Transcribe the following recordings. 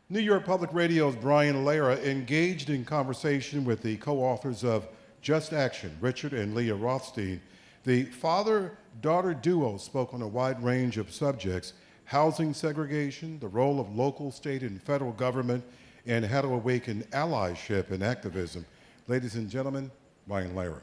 New York Public Radio's Brian Lehrer engaged in conversation with the co-authors of Just Action, Richard and Leah Rothstein. The father-daughter duo spoke on a wide range of subjects: housing segregation, the role of local, state, and federal government, and how to awaken allyship and activism. Ladies and gentlemen, Brian Lehrer.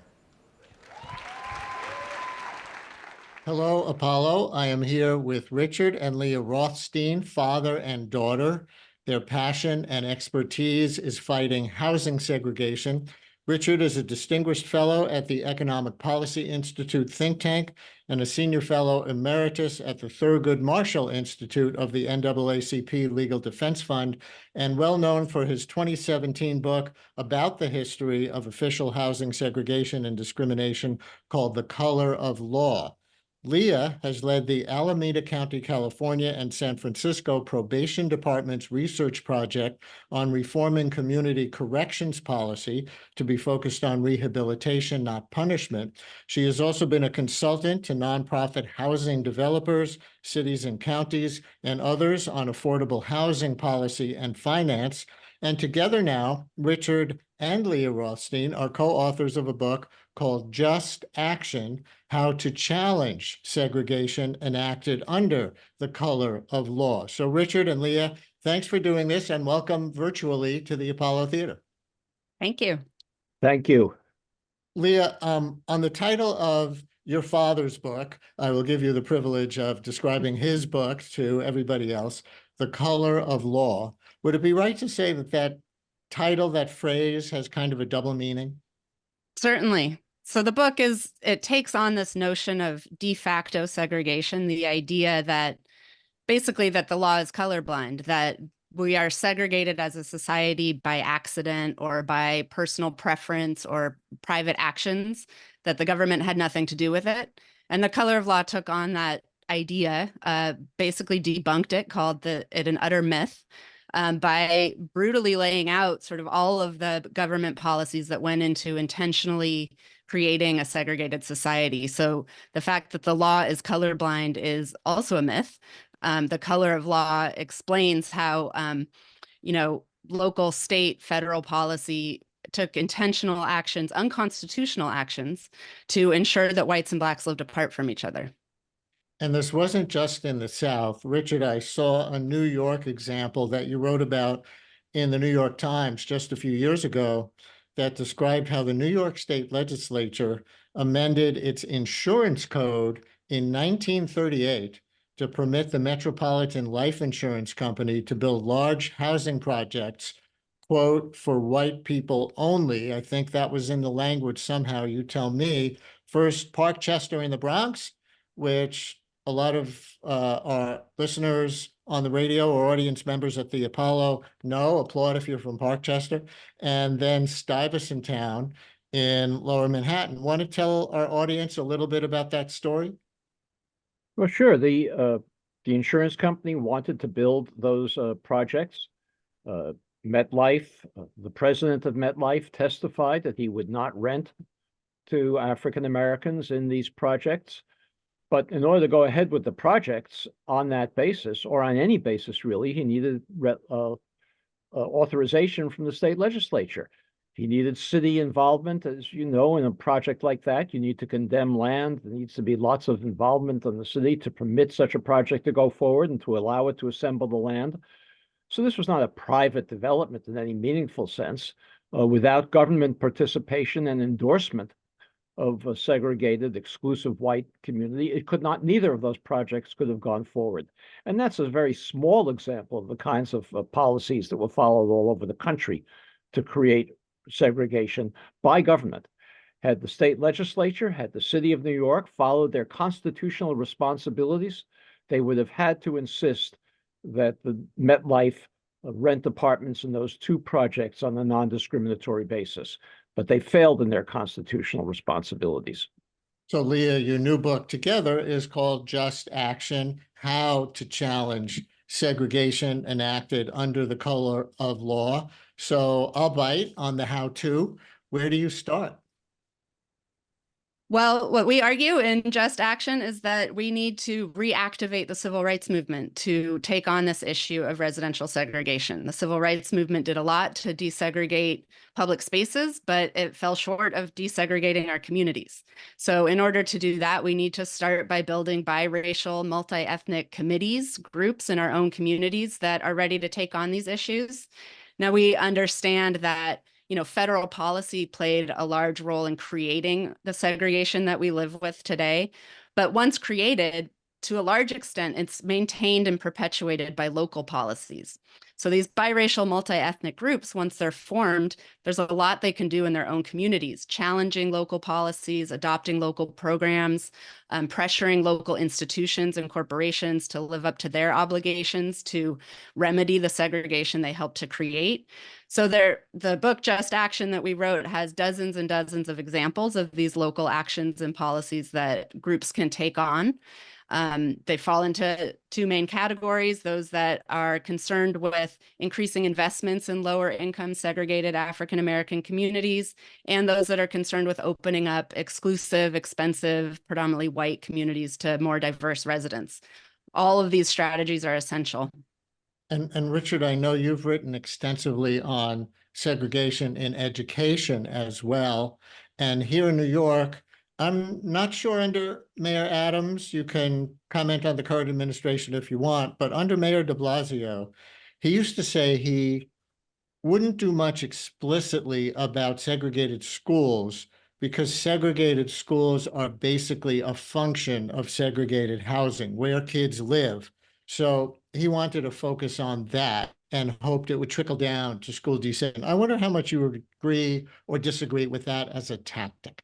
Hello, Apollo. I am here with Richard and Leah Rothstein, father and daughter. Their passion and expertise is fighting housing segregation. Richard is a distinguished fellow at the Economic Policy Institute think tank and a senior fellow emeritus at the Thurgood Marshall Institute of the NAACP Legal Defense Fund, and well known for his 2017 book about the history of official housing segregation and discrimination called The Color of Law. Leah has led the Alameda County, California, and San Francisco Probation Department's research project on reforming community corrections policy to be focused on rehabilitation, not punishment. She has also been a consultant to nonprofit housing developers, cities and counties, and others on affordable housing policy and finance. And together now, Richard and Leah Rothstein are co-authors of a book called Just Action: How to Challenge Segregation Enacted Under the Color of Law. So Richard and Leah, thanks for doing this and welcome virtually to the Apollo Theater. Thank you. Thank you. Leah, on the title of your father's book, I will give you the privilege of describing his book to everybody else, The Color of Law. Would it be right to say that that title, that phrase, has kind of a double meaning? Certainly. So the book it takes on this notion of de facto segregation, the idea that basically that the law is colorblind, that we are segregated as a society by accident or by personal preference or private actions, that the government had nothing to do with it. And the Color of Law took on that idea, basically debunked it, called it an utter myth, by brutally laying out sort of all of the government policies that went into intentionally creating a segregated society. So the fact that the law is colorblind is also a myth. The Color of Law explains how, local, state, federal policy took intentional actions, unconstitutional actions, to ensure that whites and blacks lived apart from each other. And this wasn't just in the South. Richard, I saw a New York example that you wrote about in the New York Times just a few years ago that described how the New York State Legislature amended its insurance code in 1938 to permit the Metropolitan Life Insurance Company to build large housing projects, quote, for white people only. I think that was in the language somehow, you tell me. First, Parkchester in the Bronx, which a lot of our listeners on the radio or audience members at the Apollo know, applaud if you're from Parkchester, and then Stuyvesant Town in Lower Manhattan. Want to tell our audience a little bit about that story? Well, sure. The insurance company wanted to build those projects. MetLife, the president of MetLife, testified that he would not rent to African Americans in these projects. But in order to go ahead with the projects on that basis, or on any basis really, he needed authorization from the state legislature. He needed city involvement. As you know, in a project like that, you need to condemn land. There needs to be lots of involvement on the city to permit such a project to go forward and to allow it to assemble the land. So this was not a private development in any meaningful sense. Without government participation and endorsement of a segregated, exclusive white community, neither of those projects could have gone forward. And that's a very small example of the kinds of policies that were followed all over the country to create segregation by government. Had the state legislature, had the city of New York followed their constitutional responsibilities, they would have had to insist that the MetLife rent apartments in those two projects on a non-discriminatory basis. But they failed in their constitutional responsibilities. So Leah, your new book together is called Just Action: How to Challenge Segregation Enacted Under the Color of Law. So I'll bite on the how-to. Where do you start? Well, what we argue in Just Action is that we need to reactivate the civil rights movement to take on this issue of residential segregation. The civil rights movement did a lot to desegregate public spaces, but it fell short of desegregating our communities. So in order to do that, we need to start by building biracial, multi-ethnic committees, groups in our own communities that are ready to take on these issues. Now, we understand that federal policy played a large role in creating the segregation that we live with today. But once created, to a large extent, it's maintained and perpetuated by local policies. So these biracial multi-ethnic groups, once they're formed, there's a lot they can do in their own communities, challenging local policies, adopting local programs, pressuring local institutions and corporations to live up to their obligations to remedy the segregation they helped to create. So the book Just Action that we wrote has dozens and dozens of examples of these local actions and policies that groups can take on. They fall into two main categories: those that are concerned with increasing investments in lower income segregated African American communities, and those that are concerned with opening up exclusive, expensive, predominantly white communities to more diverse residents. All of these strategies are essential. And Richard, I know you've written extensively on segregation in education as well. And here in New York, I'm not sure under Mayor Adams, you can comment on the current administration if you want, but under Mayor de Blasio, he used to say he wouldn't do much explicitly about segregated schools because segregated schools are basically a function of segregated housing, where kids live. So he wanted to focus on that and hoped it would trickle down to school desegregation. I wonder how much you would agree or disagree with that as a tactic.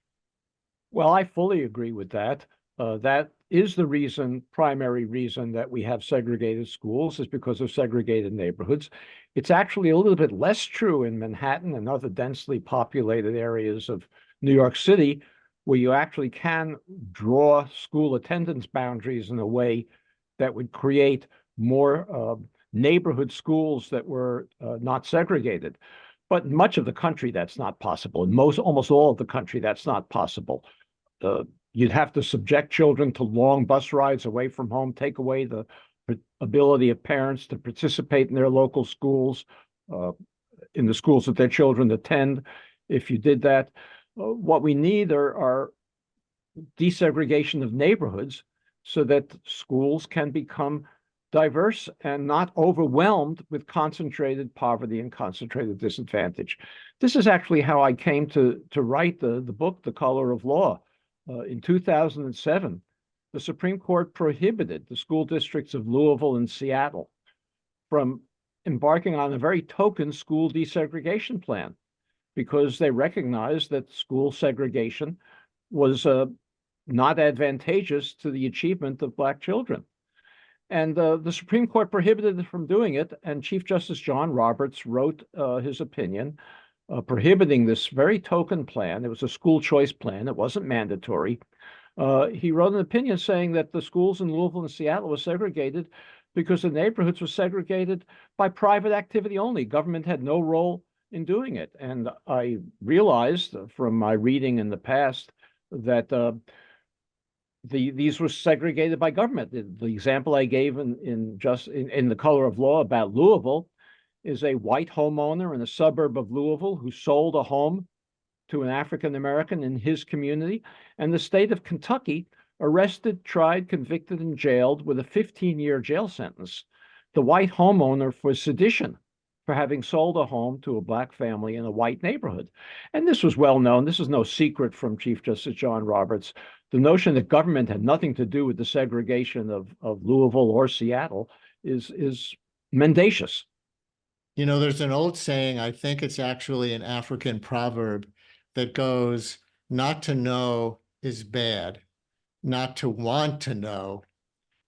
Well, I fully agree with that. That is the primary reason that we have segregated schools, is because of segregated neighborhoods. It's actually a little bit less true in Manhattan and other densely populated areas of New York City, where you actually can draw school attendance boundaries in a way that would create more neighborhood schools that were not segregated. But in much of the country, that's not possible. In almost all of the country, that's not possible. You'd have to subject children to long bus rides away from home, take away the ability of parents to participate in their local schools, in the schools that their children attend. If you did that, what we need are desegregation of neighborhoods so that schools can become diverse and not overwhelmed with concentrated poverty and concentrated disadvantage. This is actually how I came to write the book, The Color of Law. In 2007, the Supreme Court prohibited the school districts of Louisville and Seattle from embarking on a very token school desegregation plan because they recognized that school segregation was not advantageous to the achievement of Black children. And the Supreme Court prohibited them from doing it, and Chief Justice John Roberts wrote his opinion prohibiting this very token plan. It was a school choice plan. It wasn't mandatory. He wrote an opinion saying that the schools in Louisville and Seattle were segregated because the neighborhoods were segregated by private activity only. Government had no role in doing it. And I realized from my reading in the past that these were segregated by government. The example I gave in The Color of Law about Louisville is a white homeowner in a suburb of Louisville who sold a home to an African American in his community, and the state of Kentucky arrested, tried, convicted, and jailed with a 15-year jail sentence the white homeowner for sedition, for having sold a home to a Black family in a white neighborhood. And this was well known. This is no secret from Chief Justice John Roberts. The notion that government had nothing to do with the segregation of Louisville or Seattle is mendacious. You know, there's an old saying, I think it's actually an African proverb that goes, not to know is bad, not to want to know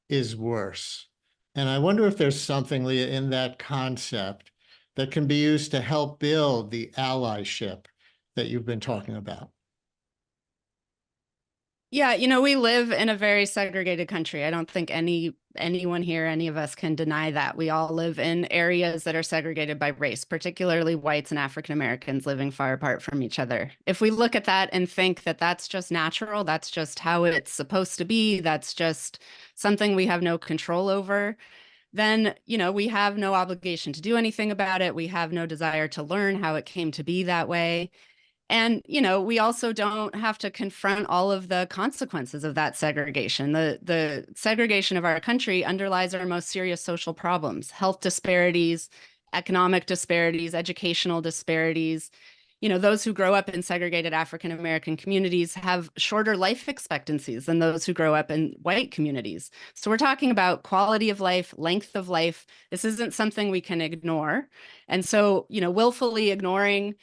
is worse. And I wonder if there's something, Leah, in that concept that can be used to help build the allyship that you've been talking about. Yeah, we live in a very segregated country. I don't think anyone here, any of us can deny that. We all live in areas that are segregated by race, particularly whites and African Americans living far apart from each other. If we look at that and think that that's just natural, that's just how it's supposed to be, that's just something we have no control over, then, we have no obligation to do anything about it. We have no desire to learn how it came to be that way. And, we also don't have to confront all of the consequences of that segregation. The segregation of our country underlies our most serious social problems: health disparities, economic disparities, educational disparities. Those who grow up in segregated African American communities have shorter life expectancies than those who grow up in white communities. So we're talking about quality of life, length of life. This isn't something we can ignore. And so, willfully ignoring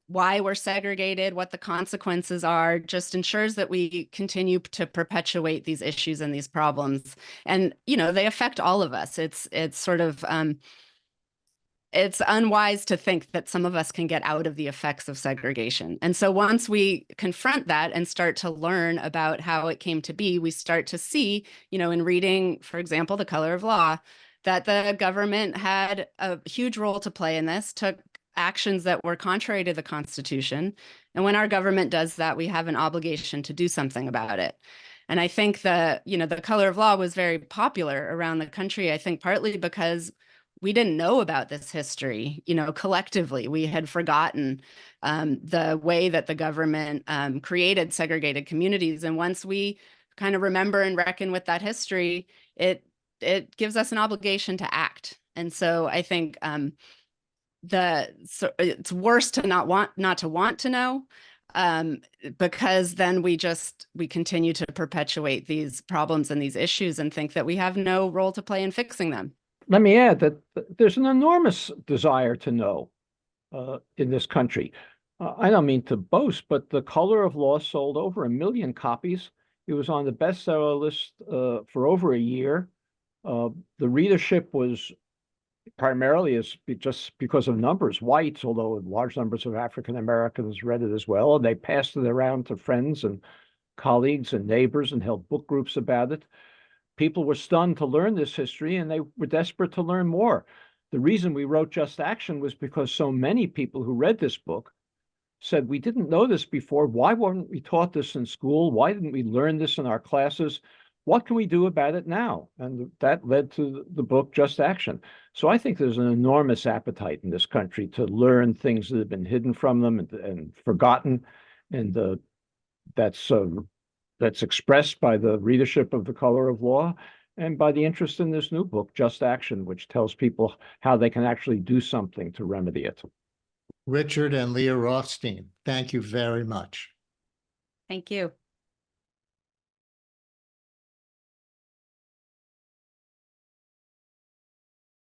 why we're segregated, what the consequences are, just ensures that we continue to perpetuate these issues and these problems. And, they affect all of us. It's sort of, it's unwise to think that some of us can get out of the effects of segregation. And so once we confront that and start to learn about how it came to be, we start to see, in reading, for example, The Color of Law, that the government had a huge role to play in this, took actions that were contrary to the Constitution. And when our government does that, we have an obligation to do something about it. And I think the Color of Law was very popular around the country, I think partly because we didn't know about this history, collectively. We had forgotten the way that the government created segregated communities. And once we kind of remember and reckon with that history, it gives us an obligation to act. And so I think it's worse to not want to know, because then we continue to perpetuate these problems and these issues and think that we have no role to play in fixing them. Let me add that there's an enormous desire to know in this country. I don't mean to boast, but The Color of Law sold over 1 million copies. It was on the bestseller list for over a year. The readership was primarily just because of numbers, whites, although large numbers of African Americans read it as well. And they passed it around to friends and colleagues and neighbors and held book groups about it. People were stunned to learn this history, and they were desperate to learn more. The reason we wrote Just Action was because so many people who read this book said, we didn't know this before. Why weren't we taught this in school? Why didn't we learn this in our classes? What can we do about it now? And that led to the book Just Action. So I think there's an enormous appetite in this country to learn things that have been hidden from them and forgotten. And that's expressed by the readership of The Color of Law and by the interest in this new book, Just Action, which tells people how they can actually do something to remedy it. Richard and Leah Rothstein, thank you very much. Thank you.